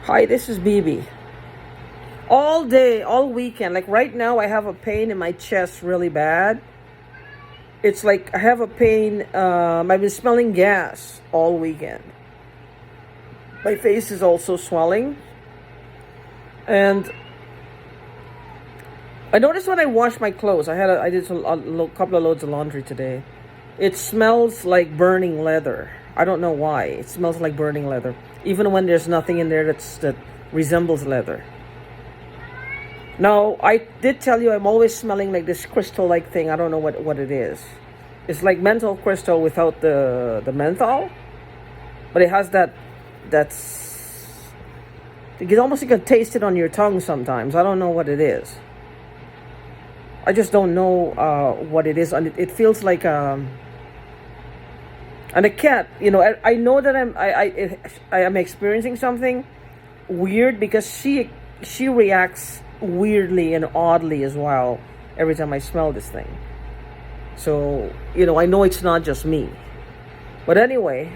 Hi, this is BB. All day, all weekend, like right now, I have a pain in my chest really bad. It's like I have a pain. I've been smelling gas all weekend. My face is also swelling. And I noticed when I wash my clothes, I did a couple of loads of laundry today. It smells like burning leather. I don't know why. It smells like burning leather, even when there's nothing in there that resembles leather. Now, I did tell you I'm always smelling like this crystal-like thing. I don't know what it is. It's like menthol crystal without the menthol, but it has that's. It's almost you can taste it on your tongue sometimes. I don't know what it is. I just don't know what it is, and it feels like and a cat. I know that I am experiencing something weird because she reacts weirdly and oddly as well every time I smell this thing. So I know it's not just me. But anyway,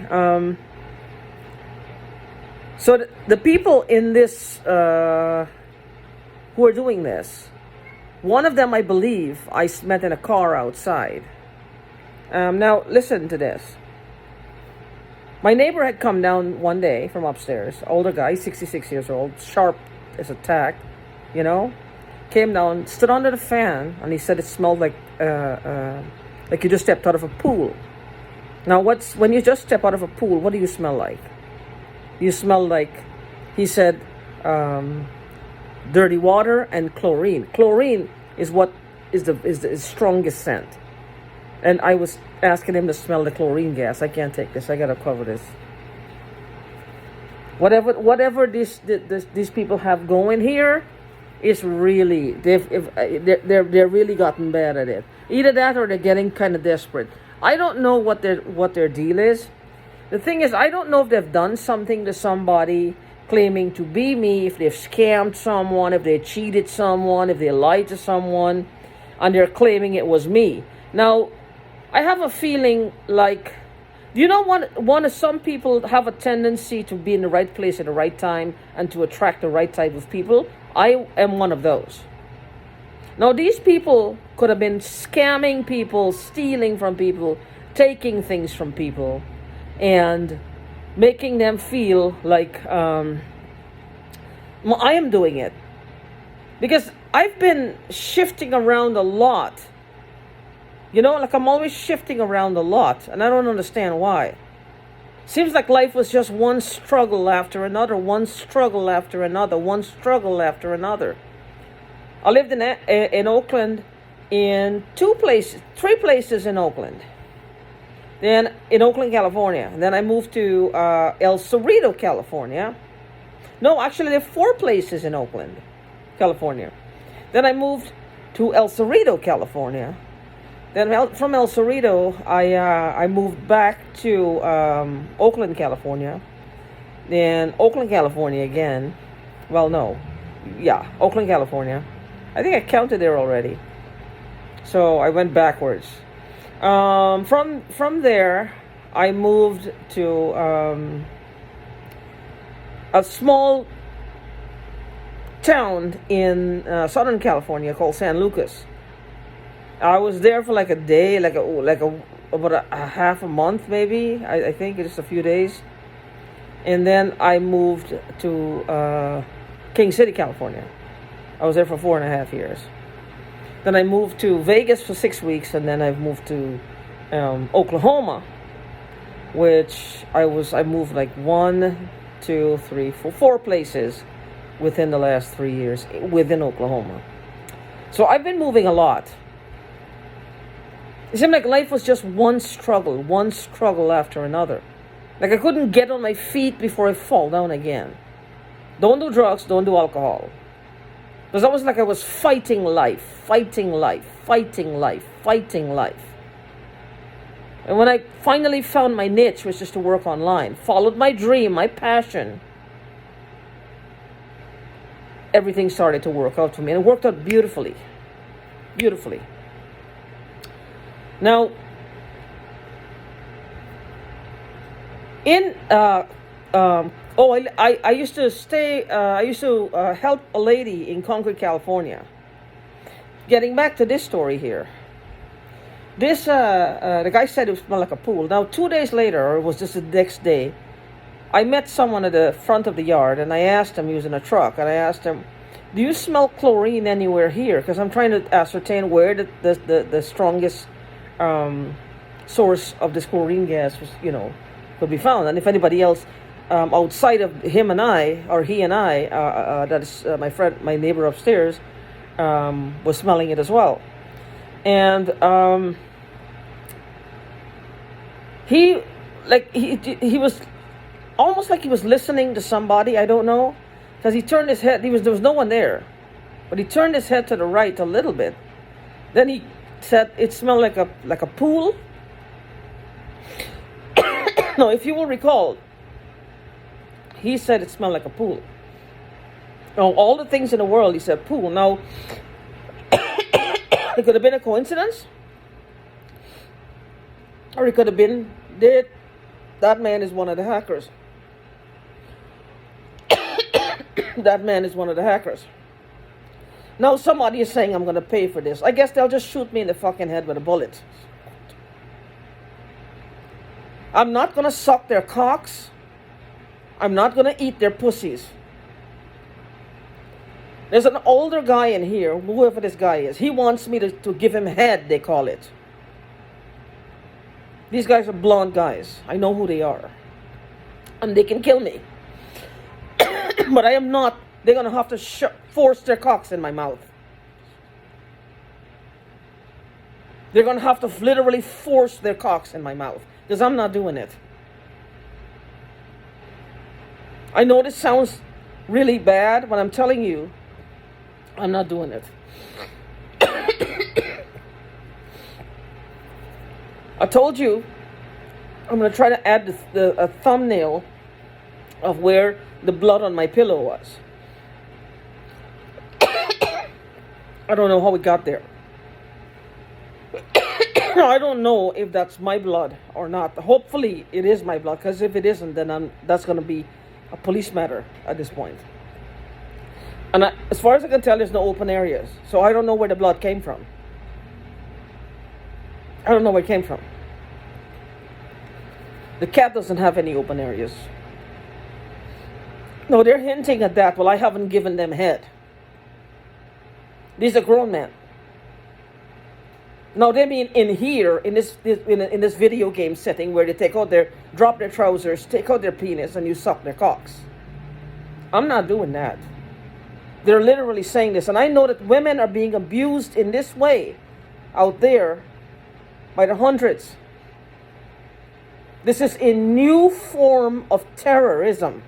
so the people in this who are doing this, one of them I believe I met in a car outside. Now listen to this. My neighbor had come down one day from upstairs, older guy, 66 years old, sharp as a tack, came down, stood under the fan, and he said it smelled like you just stepped out of a pool. Now, when you just step out of a pool, what do you smell like? You smell like, he said, dirty water and chlorine. Chlorine is what is the strongest scent. And I was asking him to smell the chlorine gas. I can't take this. I gotta cover this. Whatever these people have going here is really they're really gotten bad at it. Either that or they're getting kind of desperate. I don't know what their deal is. The thing is, I don't know if they've done something to somebody claiming to be me, if they've scammed someone, if they cheated someone, if they lied to someone, and they're claiming it was me. Now, I have a feeling like, some people have a tendency to be in the right place at the right time and to attract the right type of people. I am one of those. Now, these people could have been scamming people, stealing from people, taking things from people, and making them feel like I am doing it. Because I've been shifting around a lot. Like I'm always shifting around a lot, and I don't understand why. Seems like life was just one struggle after another, one struggle after another, one struggle after another. I lived in Oakland, in three places in Oakland. Then in Oakland, California. And then I moved to El Cerrito, California. No, actually there are 4 places in Oakland, California. Then I moved to El Cerrito, California. Then from El Cerrito, I moved back to Oakland, California. Then Oakland, California again. Well, no. Yeah, Oakland, California. I think I counted there already. So I went backwards. From there, I moved to a small town in Southern California called San Lucas. I was there for like a day, about a half a month maybe. I think just a few days, and then I moved to King City, California. I was there for 4.5 years. Then I moved to Vegas for 6 weeks, and then I've moved to Oklahoma, which I moved like 1, 2, 3, 4 places within the last 3 years within Oklahoma. So I've been moving a lot. It seemed like life was just one struggle after another. Like I couldn't get on my feet before I fall down again. Don't do drugs, don't do alcohol. Because I was like I was fighting life. And when I finally found my niche, which is to work online, followed my dream, my passion, everything started to work out for me. And it worked out beautifully. Beautifully. Now, in Oh, I used to I used to help a lady in Concord, California. Getting back to this story here. The guy said it smelled like a pool. Now, 2 days later, or it was just the next day, I met someone at the front of the yard, and I asked him, he was in a truck, and I asked him, do you smell chlorine anywhere here? Because I'm trying to ascertain where the strongest source of this chlorine gas was, could be found. And if anybody else outside of him and I, or he and I, that is my friend, my neighbor upstairs, was smelling it as well. And he was almost like he was listening to somebody. I don't know, because he turned his head. There was no one there, but he turned his head to the right a little bit. Then he said it smelled like a pool. No, if you will recall, he said it smelled like a pool. Now, all the things in the world, he said pool. Now, it could have been a coincidence, or it could have been that man is one of the hackers. That man is one of the hackers. Now somebody is saying I'm going to pay for this. I guess they'll just shoot me in the fucking head with a bullet. I'm not going to suck their cocks. I'm not going to eat their pussies. There's an older guy in here, whoever this guy is. He wants me to give him head, they call it. These guys are blonde guys. I know who they are. And they can kill me. But I am not. They're going to have to force their cocks in my mouth. They're going to have to literally force their cocks in my mouth. Because I'm not doing it. I know this sounds really bad, but I'm telling you, I'm not doing it. I told you I'm going to try to add a thumbnail of where the blood on my pillow was. I don't know how it got there. I don't know if that's my blood or not. Hopefully it is my blood, because if it isn't, then that's going to be a police matter at this point. And as far as I can tell, there's no open areas. So I don't know where the blood came from. I don't know where it came from. The cat doesn't have any open areas. No, they're hinting at that. Well, I haven't given them head. These are grown men. No, they mean in here, in this video game setting where they drop their trousers, take out their penis, and you suck their cocks. I'm not doing that. They're literally saying this, and I know that women are being abused in this way out there by the hundreds. This is a new form of terrorism.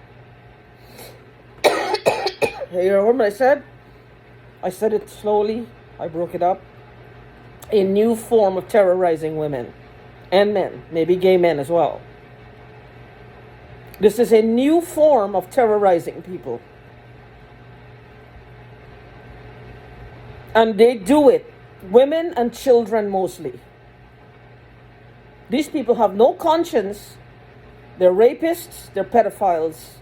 You heard what I said? I said it slowly. I broke it up. A new form of terrorizing women and men, maybe gay men as well. This is a new form of terrorizing people. And they do it, women and children mostly. These people have no conscience. They're rapists, they're pedophiles,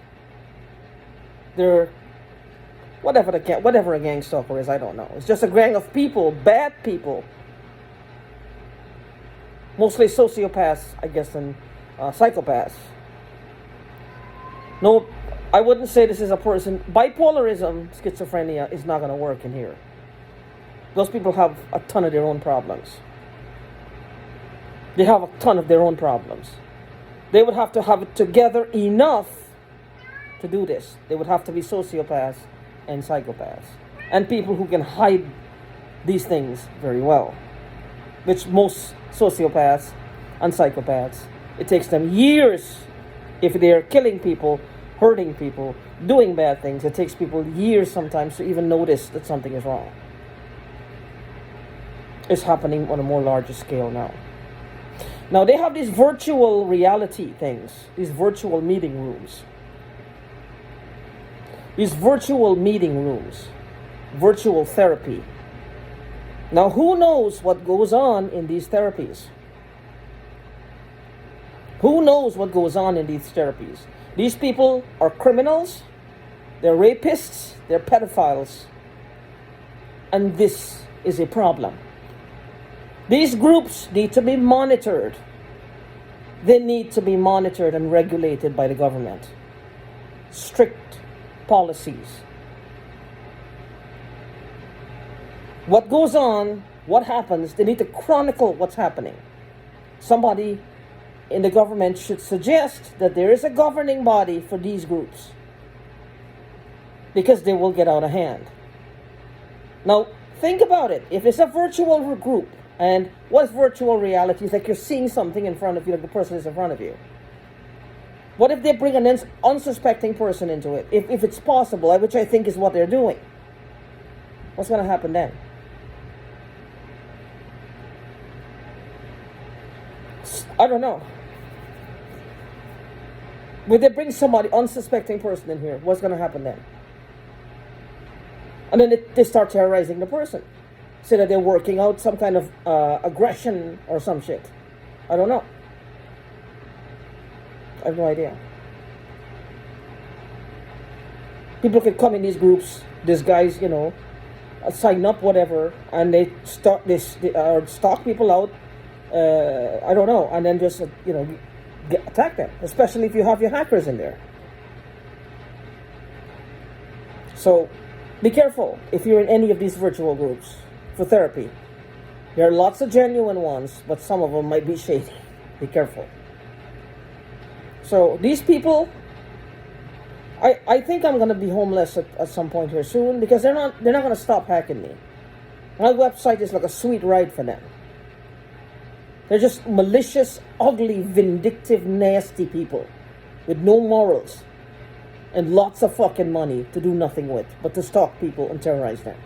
they're whatever a gang stalker is, I don't know. It's just a gang of people, bad people. Mostly sociopaths, I guess, and psychopaths. No, I wouldn't say this is a person. Bipolarism, schizophrenia, is not going to work in here. Those people have a ton of their own problems. They have a ton of their own problems. They would have to have it together enough to do this. They would have to be sociopaths and psychopaths. And people who can hide these things very well. Which most sociopaths and psychopaths, it takes them years. If they're killing people, hurting people, doing bad things, it takes people years sometimes to even notice that something is wrong. It's happening on a more larger scale now. Now they have these virtual reality things, these virtual meeting rooms. These virtual meeting rooms, virtual therapy. Now who knows what goes on in these therapies? Who knows what goes on in these therapies? These people are criminals, they're rapists, they're pedophiles, and this is a problem. These groups need to be monitored. They need to be monitored and regulated by the government. Strict policies. What goes on, what happens, they need to chronicle what's happening. Somebody in the government should suggest that there is a governing body for these groups, because they will get out of hand. Now, think about it. If it's a virtual group, and what's virtual reality? It's like you're seeing something in front of you, like the person is in front of you. What if they bring an unsuspecting person into it? If it's possible, which I think is what they're doing. What's going to happen then? I don't know. Would they bring somebody, unsuspecting person in here? What's going to happen then? And then they start terrorizing the person. Say that they're working out some kind of aggression or some shit. I don't know. I have no idea. People can come in these groups, these guys, sign up, whatever, and they stalk people out. I don't know, and then just attack them, especially if you have your hackers in there. So be careful if you're in any of these virtual groups for therapy. There are lots of genuine ones, but some of them might be shady. Be careful. So these people, I think I'm going to be homeless at some point here soon, because they're not going to stop hacking me. My website is like a sweet ride for them. They're just malicious, ugly, vindictive, nasty people with no morals and lots of fucking money to do nothing with but to stalk people and terrorize them.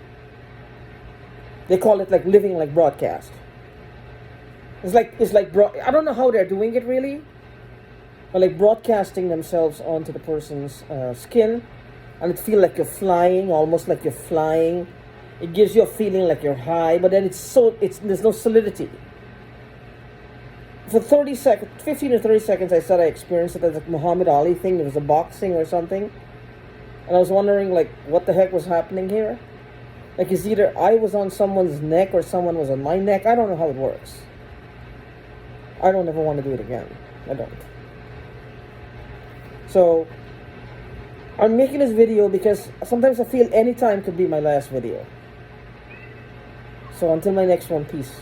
They call it like living like broadcast. It's like I don't know how they're doing it really, but like broadcasting themselves onto the person's skin, and it feels like you're flying, almost like you're flying. It gives you a feeling like you're high, but then there's no solidity. For 15 to 30 seconds, I said I experienced it as a Muhammad Ali thing. There was a boxing or something. And I was wondering, like, what the heck was happening here? Like, it's either I was on someone's neck or someone was on my neck. I don't know how it works. I don't ever want to do it again. I don't. So, I'm making this video because sometimes I feel any time could be my last video. So, until my next one, peace.